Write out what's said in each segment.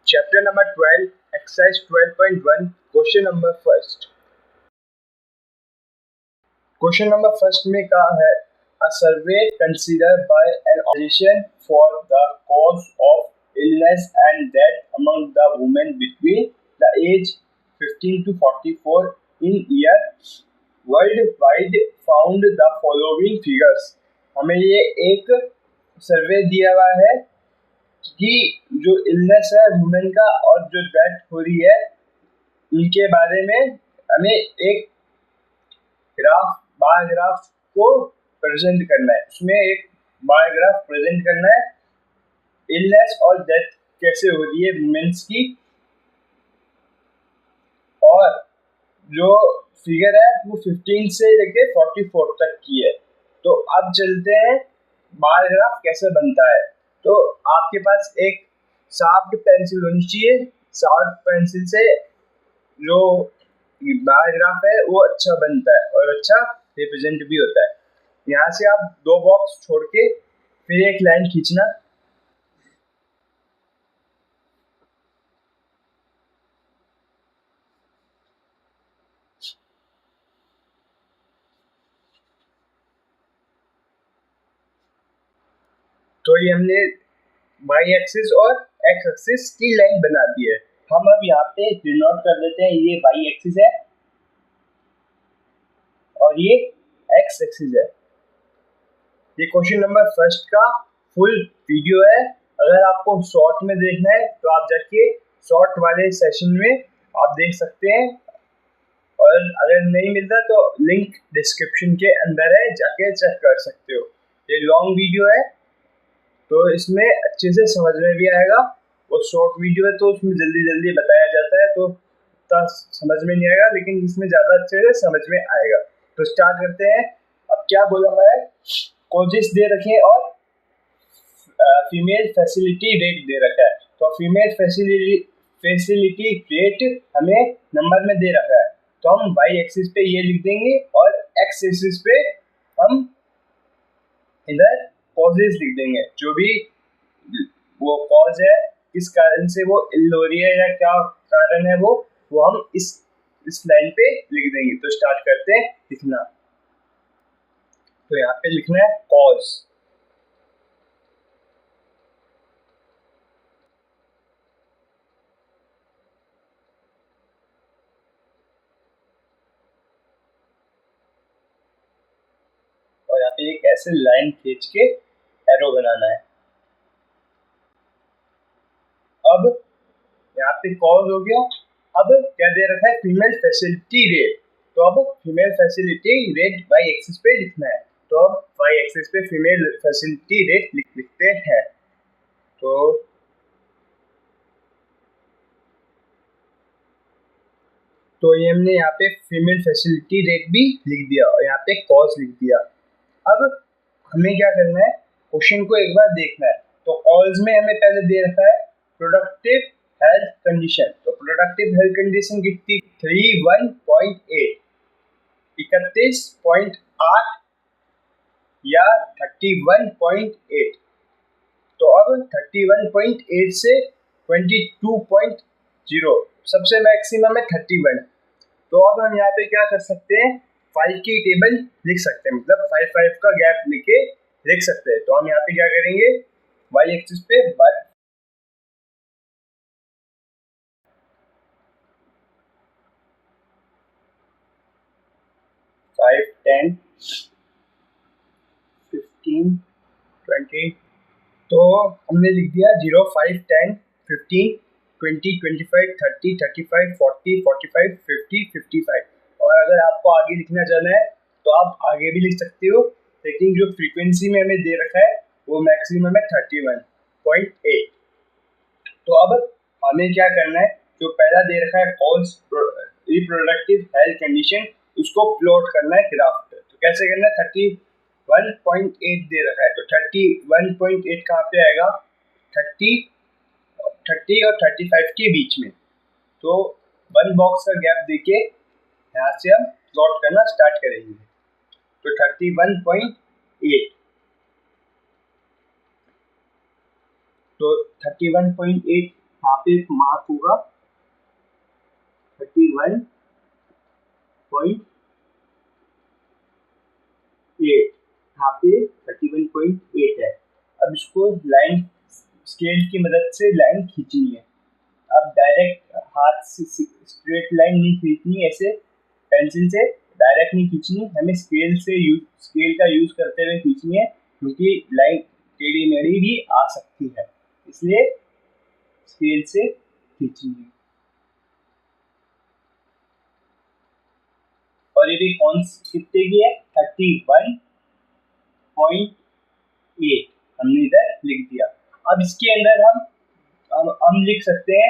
Chapter number 12, exercise 12.1, question number first. Question number first में कहा है a survey considered by an organization for the cause of illness and death among the women between the age 15 to 44 in year worldwide found the following figures. हमें ये एक सर्वे दिया हुआ है कि जो इलनेस है वुमेन का और जो डेथ हो रही है उनके बारे में हमें एक बार ग्राफ को प्रेजेंट करना है। उसमें एक बार ग्राफ प्रेजेंट करना है इलनेस और डेथ कैसे हो रही है वुमेन्स की, और जो फिगर है वो 15 से लेके 44 तक की है। तो अब चलते हैं बार ग्राफ कैसे बनता है। तो आपके पास एक शार्प पेंसिल होनी चाहिए। शार्प पेंसिल से जो बार ग्राफ है वो अच्छा बनता है और अच्छा रिप्रेजेंट भी होता है। यहाँ से आप दो बॉक्स छोड़ के फिर एक लाइन खींचना। तो ये हमने वाई एक्सिस और एक्स एक्सिस की लाइन बना दी है। हम अब यहाँ पे डिनोट कर देते हैं, ये वाई एक्सिस है और ये एक्स एक्सिस है। ये क्वेश्चन नंबर फर्स्ट का फुल वीडियो है। अगर आपको शॉर्ट में देखना है तो आप जाके शॉर्ट वाले सेशन में आप देख सकते हैं, और अगर नहीं मिलता तो लिंक डिस्क्रिप्शन के अंदर है, जाके चेक कर सकते हो। ये लॉन्ग वीडियो है तो इसमें अच्छे से समझ में भी आएगा, और शॉर्ट वीडियो है तो उसमें जल्दी जल्दी बताया जाता है तो उतना समझ में नहीं आएगा, लेकिन इसमें ज़्यादा अच्छे से समझ में आएगा। तो स्टार्ट करते हैं। अब क्या बोला हुआ है, कॉजेस दे रखे हैं और फीमेल फैसिलिटी रेट दे रखा है। तो फीमेल फैसिलिटी रेट हमें नंबर में दे रखा है, तो हम वाई एक्सिस पे ये लिख देंगे और एक्स एक्सिस पे हम इधर कॉजेस लिख देंगे। जो भी वो कॉज है, किस कारण से वो इल हो रही है या क्या कारण है वो हम इस लाइन पे लिख देंगे। तो स्टार्ट करते हैं लिखना। तो यहाँ पे लिखना है कॉज। और यहाँ पे एक ऐसे लाइन खींच के एरो बनाना है। अब यहाँ पे कॉज हो गया। अब क्या दे रखा है, फीमेल फैसिलिटी रेट। तो अब female facility rate Y axis पे लिखना है। तो अब वाई एक्सिस पे फीमेल फैसिलिटी रेट लिखते हैं। तो ये हमने यहाँ पे फीमेल फैसिलिटी रेट भी लिख दिया और यहाँ पे कॉज लिख दिया। अब हमें क्या करना है, क्वेश्चन को एक बार देखना है। तो कॉज में हमें पहले दे रखा है प्रोडक्टिव हेल्थ कंडीशन। तो प्रोडक्टिव हेल्थ कंडीशन कितनी, 31.8, 31.8 या 31.8। तो अब 31.8 से 22.0 सबसे मैक्सिमम है 31। तो अब हम यहाँ पे क्या कर सकते हैं, 5 की टेबल लिख सकते हैं, मतलब 5 का गैप लेके लिख सकते हैं। तो हम यहाँ पे क्या करेंगे, वाई एक्सिस पे 5, 10, 15, 20। तो हमने लिख दिया 0, 5, 10, 15, 20, 25, 30, 35, 40, 45, 50, 55। और अगर आपको आगे लिखना चाहना है तो आप आगे भी लिख सकते हो, लेकिन जो फ्रीक्वेंसी में हमें दे रखा है वो मैक्सिमम है 31.8। तो अब हमें क्या करना है, जो पहला दे रखा है कॉज रिप्रोडक्टिव हेल्थ कंडीशन, उसको प्लॉट करना है ग्राफ पे। तो कैसे करना है, 31.8 दे रखा है तो 31.8 कहाँ पे आएगा, 30 और 35 के बीच में। तो 1 बॉक्स का गैप देके यहाँ से हम प्लॉट करना स्टार्ट करेंगे। तो 31.8, तो 31.8 यहाँ पे मार्क होगा 31.8, यहाँ पे 31.8 है। अब इसको लाइन स्केल की मदद से लाइन खींचनी है। अब डायरेक्ट हाथ से स्ट्रेट लाइन नहीं खींचनी, ऐसे पेंसिल से डायरेक्ट नहीं खींचनी, हमें स्केल का यूज करते हुए खींचनी है, क्योंकि लाइन टेढ़ी मेढ़ी भी आ सकती है, इसलिए स्केल से खींचनी है। और ये भी कौन कितने की है, 31.8 हमने इधर लिख दिया। अब इसके अंदर हम लिख सकते हैं,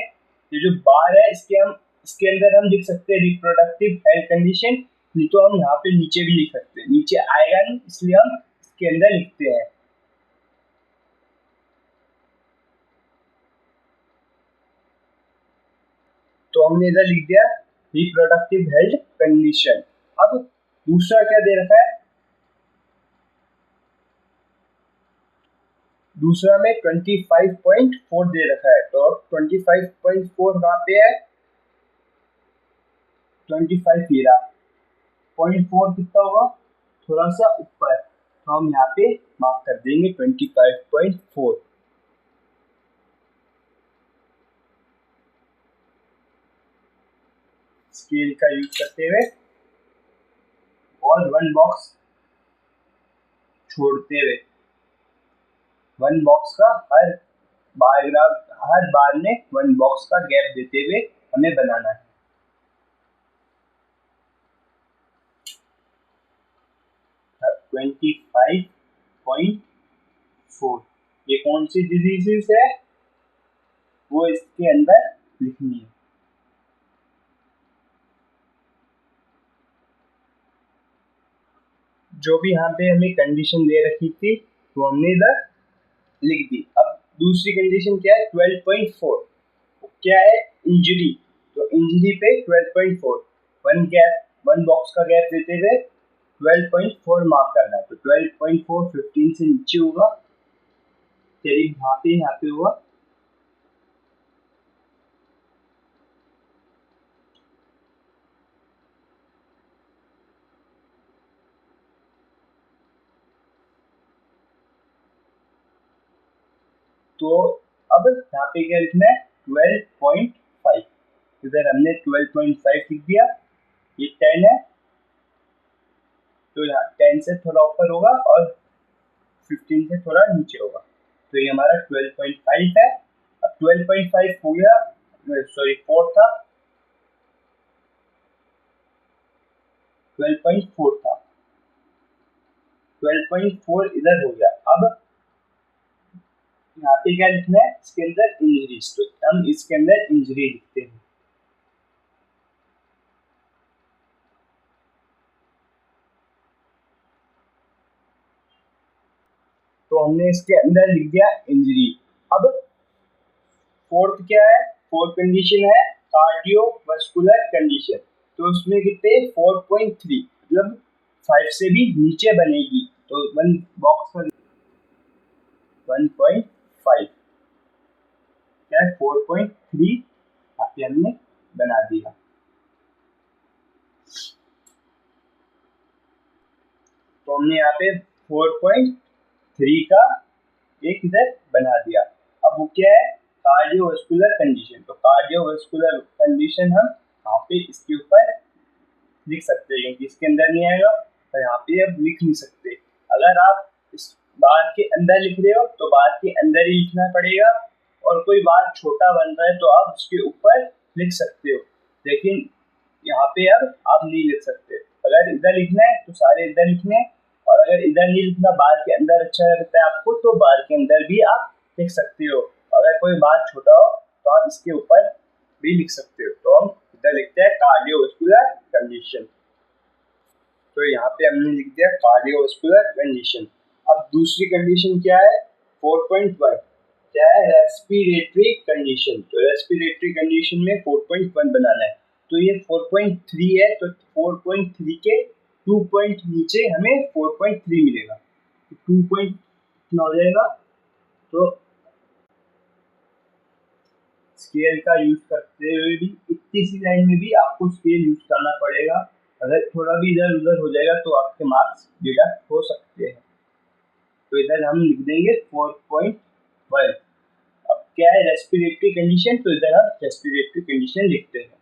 ये जो बार है इसके अंदर हम लिख सकते हैं रिप्रोडक्टिव हेल्थ कंडीशन, नहीं तो हम यहाँ पे नीचे भी लिख सकते हैं, नीचे आएगा नहीं इसलिए हम इसके अंदर लिखते हैं। तो हमने इधर लिख दिया रिप्रोडक्टिव हेल्थ कंडीशन। अब दूसरा क्या दे रखा है, दूसरा में 25.4 दे रखा है, तो 25.4 कहाँ पे है, 25 ही रहा, 0.4 कितना होगा, थोड़ा सा ऊपर, तो हम यहाँ पे मार्क कर देंगे 25.4। स्केल का यूज करते हुए और 1 बॉक्स छोड़ते हुए, 1 बॉक्स का हर बार में 1 बॉक्स का गैप देते हुए हमें बनाना है। है 25.4, ये कौन सी डिजीजेस है वो इसके अंदर लिखनी है। जो भी यहाँ पे हमें कंडीशन दे रखी थी वो हमने इधर लिख दी। अब दूसरी कंडीशन क्या है, 12.4 क्या है, इंजरी, तो इंजरी पे 12.4, 1 बॉक्स का गैप देते हुए 12.4 मार्क करना है। तो 12.4 15 से नीचे होगा, करीब यहाँ पे हुआ। तो अब यहाँ पे क्या लिखना है, 12.5, इधर हमने 12.5 लिख दिया, ये 10 है तो यहाँ 10 से थोड़ा ऊपर होगा और 15 से थोड़ा नीचे होगा, तो ये हमारा 12.5 है। अब 12.5 हो गया, सॉरी 4 था, 12.4 था, 12.4 इधर हो गया। अब यहाँ पे क्या लिखना है, इसके अंदर इंजरीज, तो हम इसके अंदर इंजरी लिखते हैं। तो हमने इसके अंदर लिख दिया इंजरी। अब फोर्थ क्या है, फोर्थ कंडीशन है कार्डियोवास्कुलर कंडीशन, तो उसमें कितने 4.3, मतलब 5 से भी नीचे बनेगी, तो 1 बॉक्स का 1.5 क्या है, 4.3 यहाँ पे हमने बना दिया। तो हमने यहाँ पे 4.3 का एक इधर बना दिया। अब वो क्या है, कार्डियोवास्कुलर कंडीशन, तो कार्डियोवास्कुलर कंडीशन हम यहाँ पे इसके ऊपर लिख सकते हैं, क्योंकि इसके अंदर नहीं आएगा तो यहाँ पे अब लिख नहीं सकते। अगर आप इस बार के अंदर लिख रहे हो तो बार के अंदर ही लिखना पड़ेगा, और कोई बार छोटा बन रहा है तो आप उसके ऊपर लिख सकते हो, लेकिन यहाँ पे अब आप नहीं लिख सकते। अगर इधर लिखना है तो सारे इधर लिखने हैं, और अगर इधर नहीं लिखना, बार के अंदर अच्छा लगता है आपको, तो बार के अंदर भी आप लिख सकते हो। अगर कोई बार छोटा हो तो आप इसके ऊपर भी लिख सकते हो। तो हम इधर लिखते हैं कार्डियोवास्कुलर कंडीशन, तो यहाँ पे हमने लिख दिया कार्डियोवास्कुलर कंडीशन। अब दूसरी कंडीशन क्या है, 4.1 क्या है, रेस्पिरेटरी कंडीशन, तो रेस्पिरेटरी कंडीशन में 4.1 बनाना है। तो ये 4.3 है, तो 4.3 के 2 पॉइंट नीचे हमें 4.3 मिलेगा, तो 2 पॉइंट कितना हो जाएगा, तो स्केल का यूज करते हुए भी इतनी सी लाइन में भी आपको स्केल यूज करना पड़ेगा। अगर थोड़ा भी इधर उधर हो जाएगा तो आपके मार्क्स डिडक्ट हो सकते हैं। तो इधर हम लिख देंगे 4.1। अब क्या है रेस्पिरेटरी कंडीशन, तो इधर हम रेस्पिरेटरी कंडीशन लिखते हैं।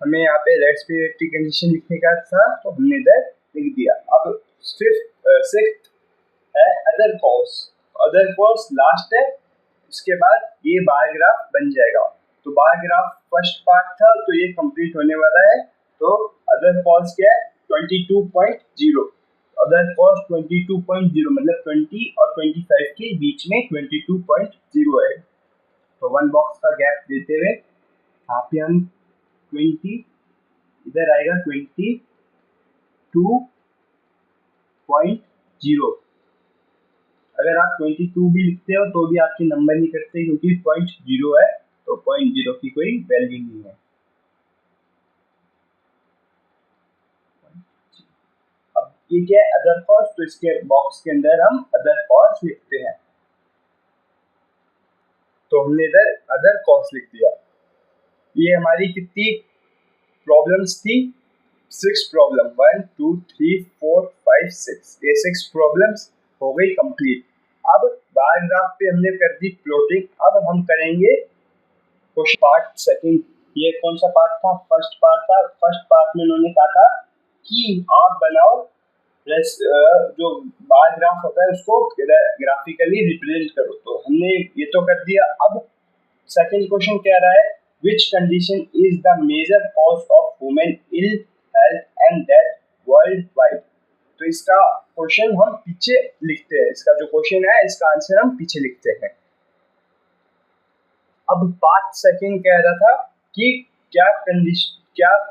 हमें यहाँ पे रेस्पिरेटरी कंडीशन लिखने का था तो हमने इधर लिख दिया। अब सिक्स्थ है other cause. Other cause last है, इसके बाद ये बार ग्राफ बन जाएगा। तो बार ग्राफ फर्स्ट पार्ट था तो ये कंप्लीट होने वाला है। तो अदर कॉज क्या है 22.0। अदर कॉज 22.0 मतलब 20 और 25 के बीच में 22.0 है। तो वन बॉक्स का गैप देते हुए यहाँ पे हम 20 इधर आएगा 22.0। अगर आप 22 भी लिखते हो तो भी आपके नंबर नहीं कटते क्योंकि 0.0 है, तो 0.0 की कोई वैल्यू नहीं है। अब ये क्या है अदर कॉज, तो इसके बॉक्स के अंदर हम अदर कॉज लिखते हैं। तो हमने इधर अदर कॉज लिख दिया। ये हमारी कितनी प्रॉब्लम्स थी, 6 प्रॉब्लम, 1 2 3 4 5 6, ये 6 प्रॉब्लम्स हो गई कंप्लीट। अब बार ग्राफ पे हमने कर दी प्लॉटिंग। अब हम करेंगे क्वेश्चन पार्ट सेकंड। ये कौन सा पार्ट था, फर्स्ट पार्ट था। फर्स्ट पार्ट में उन्होंने कहा था कि आप बनाओ जो बार ग्राफ होता है उसको ग्राफिकली रिप्रेजेंट करो। तो हमने ये तो कर दिया। अब सेकंड क्वेश्चन कह रहा है which condition is the major cause of women ill health and death worldwide। तो इसका क्वेश्चन हम पीछे लिखते हैं। इसका जो क्वेश्चन है इसका आंसर हम पीछे लिखते हैं। अब पार्ट सेकंड कह रहा था कि क्या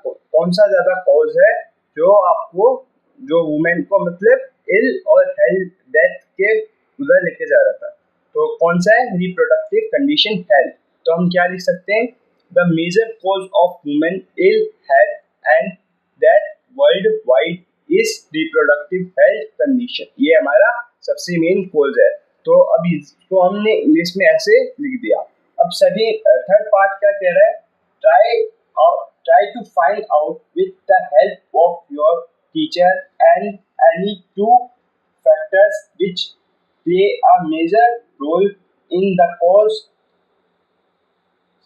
कौन सा ज्यादा कॉज है जो आपको जो वुमेन को मतलब इल और हेल्थ डेथ के उधर लेके जा रहा था। तो कौन सा है, रिप्रोडक्टिव कंडीशन हेल्थ। तो हम क्या लिख सकते हैं, the major cause of women ill health and death worldwide is reproductive health condition. ये हमारा सबसे मेन कॉज है। तो अब इसको हमने इंग्लिश में ऐसे लिख दिया। अब सभी थर्ड पार्ट क्या कह रहा है, try to find out with the help of your teacher and any two factors which play a major role in the cause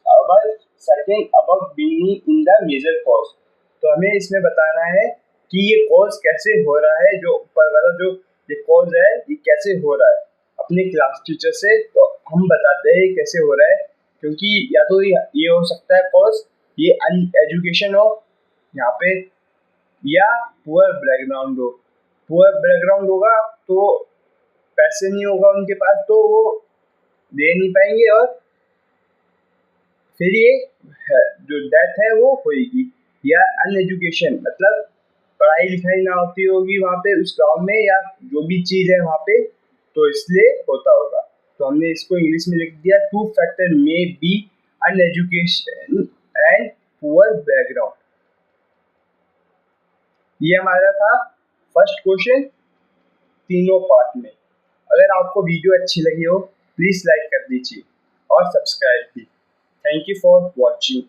above second above being in the major cause। तो हमें इसमें बताना है कि ये कॉज कैसे हो रहा है, जो ऊपर वाला जो ये कॉज है ये कैसे हो रहा है अपने क्लास टीचर से। तो हम बताते हैं कैसे हो रहा है, क्योंकि या तो ये हो सकता है कॉज ये अनएजुकेशन हो यहाँ पे, या पुअर बैकग्राउंड हो। पुअर बैकग्राउंड होगा तो पैसे नहीं होगा उनके पास तो वो दे नहीं पाएंगे और फिर ये जो डेथ है वो होगी। या अनएजुकेशन मतलब पढ़ाई लिखाई ना होती होगी वहाँ पे उस गांव में या जो भी चीज़ है वहाँ पे, तो इसलिए होता होगा। तो हमने इसको इंग्लिश में लिख दिया, 2 factor may be uneducation and poor background. ये हमारा था फर्स्ट क्वेश्चन तीनों पार्ट में। अगर आपको वीडियो अच्छी लगी हो प्लीज़ लाइक कर दीजिए और सब्सक्राइब भी। Thank you for watching.